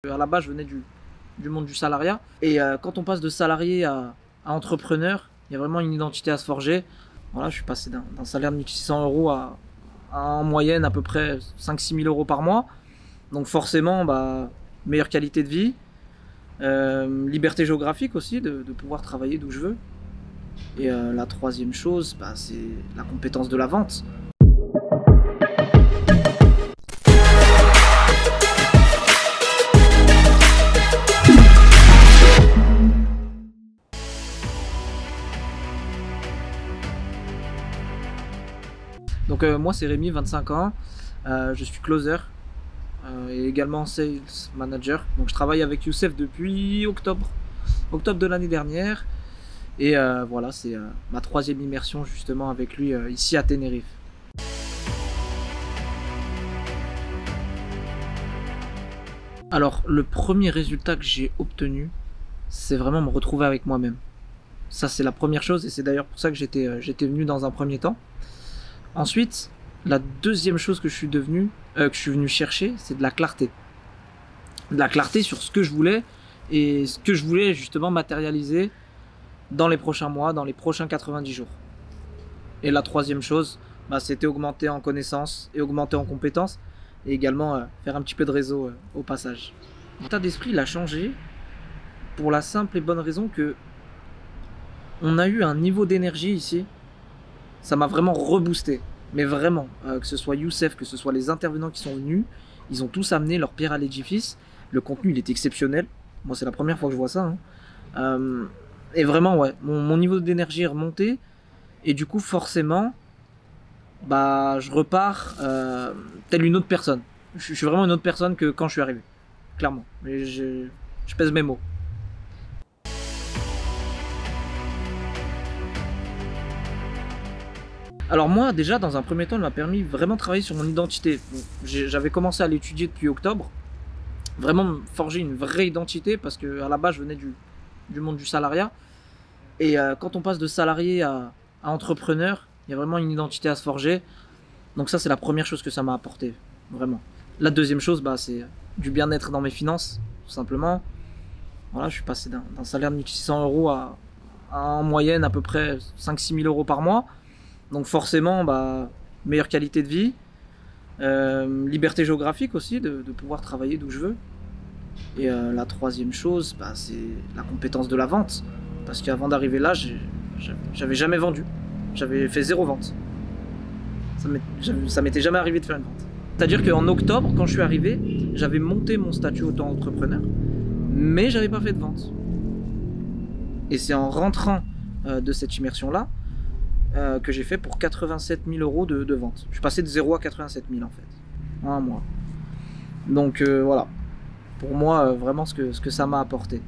À la base, je venais du monde du salariat. Et quand on passe de salarié à entrepreneur, il y a vraiment une identité à se forger. Voilà, je suis passé d'un salaire de 1600 euros à en moyenne à peu près 5-6 000 euros par mois. Donc forcément, meilleure qualité de vie, liberté géographique aussi, de pouvoir travailler d'où je veux. Et la troisième chose, c'est la compétence de la vente. Donc moi c'est Rémi, 25 ans, je suis closer et également sales manager. Donc je travaille avec Youssef depuis octobre de l'année dernière. Et voilà, c'est ma troisième immersion justement avec lui ici à Tenerife. Alors le premier résultat que j'ai obtenu, c'est vraiment me retrouver avec moi-même. Ça c'est la première chose et c'est d'ailleurs pour ça que j'étais venu dans un premier temps. Ensuite, la deuxième chose que je suis venu chercher, c'est de la clarté. De la clarté sur ce que je voulais et ce que je voulais justement matérialiser dans les prochains mois, dans les prochains 90 jours. Et la troisième chose, c'était augmenter en connaissances et augmenter en compétences et également faire un petit peu de réseau au passage. Mon état d'esprit il a changé pour la simple et bonne raison que on a eu un niveau d'énergie ici. Ça m'a vraiment reboosté, mais vraiment, que ce soit Youssef, que ce soit les intervenants qui sont venus, ils ont tous amené leur pierre à l'édifice. Le contenu il est exceptionnel, moi c'est la première fois que je vois ça, hein. Et vraiment ouais, mon niveau d'énergie est remonté, et du coup forcément, je repars telle une autre personne. Je suis vraiment une autre personne que quand je suis arrivé, clairement, mais je pèse mes mots. Alors moi, déjà, dans un premier temps, il m'a permis vraiment de travailler sur mon identité. J'avais commencé à l'étudier depuis octobre. Vraiment me forger une vraie identité parce que à la base, je venais du monde du salariat. Et quand on passe de salarié à entrepreneur, il y a vraiment une identité à se forger. Donc ça, c'est la première chose que ça m'a apporté, vraiment. La deuxième chose, c'est du bien-être dans mes finances, tout simplement. Voilà, je suis passé d'un salaire de 1600 euros à en moyenne à peu près 5-6 000 euros par mois. Donc forcément, meilleure qualité de vie, liberté géographique aussi, de pouvoir travailler d'où je veux. Et la troisième chose, c'est la compétence de la vente. Parce qu'avant d'arriver là, j'avais jamais vendu. J'avais fait 0 vente. Ça m'était jamais arrivé de faire une vente. C'est-à-dire qu'en octobre, quand je suis arrivé, j'avais monté mon statut auto-entrepreneur, mais j'avais pas fait de vente. Et c'est en rentrant de cette immersion-là, que j'ai fait pour 87 000 euros de vente. Je suis passé de 0 à 87 000 en fait, en un mois. Donc voilà, pour moi vraiment ce que ça m'a apporté.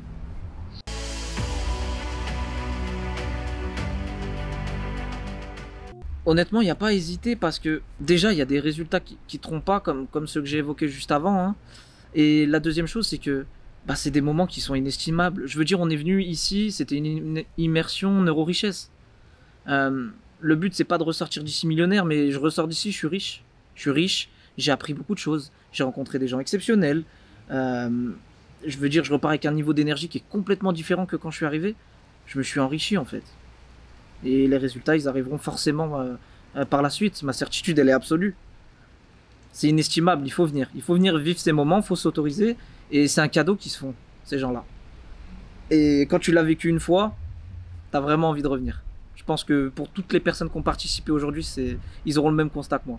Honnêtement, il n'y a pas à hésiter parce que déjà il y a des résultats qui ne trompent pas comme ceux que j'ai évoqués juste avant, hein. Et la deuxième chose c'est que c'est des moments qui sont inestimables. Je veux dire, on est venu ici, c'était une immersion neuro-richesse. Le but c'est pas de ressortir d'ici millionnaire, mais je ressors d'ici, je suis riche, j'ai appris beaucoup de choses, j'ai rencontré des gens exceptionnels, je veux dire, je repars avec un niveau d'énergie qui est complètement différent que quand je suis arrivé. Je me suis enrichi en fait, et les résultats ils arriveront forcément par la suite. Ma certitude elle est absolue, c'est inestimable. Il faut venir vivre ces moments, il faut s'autoriser, et c'est un cadeau qui se font ces gens là, et quand tu l'as vécu une fois, t'as vraiment envie de revenir. Je pense que pour toutes les personnes qui ont participé aujourd'hui, ils auront le même constat que moi.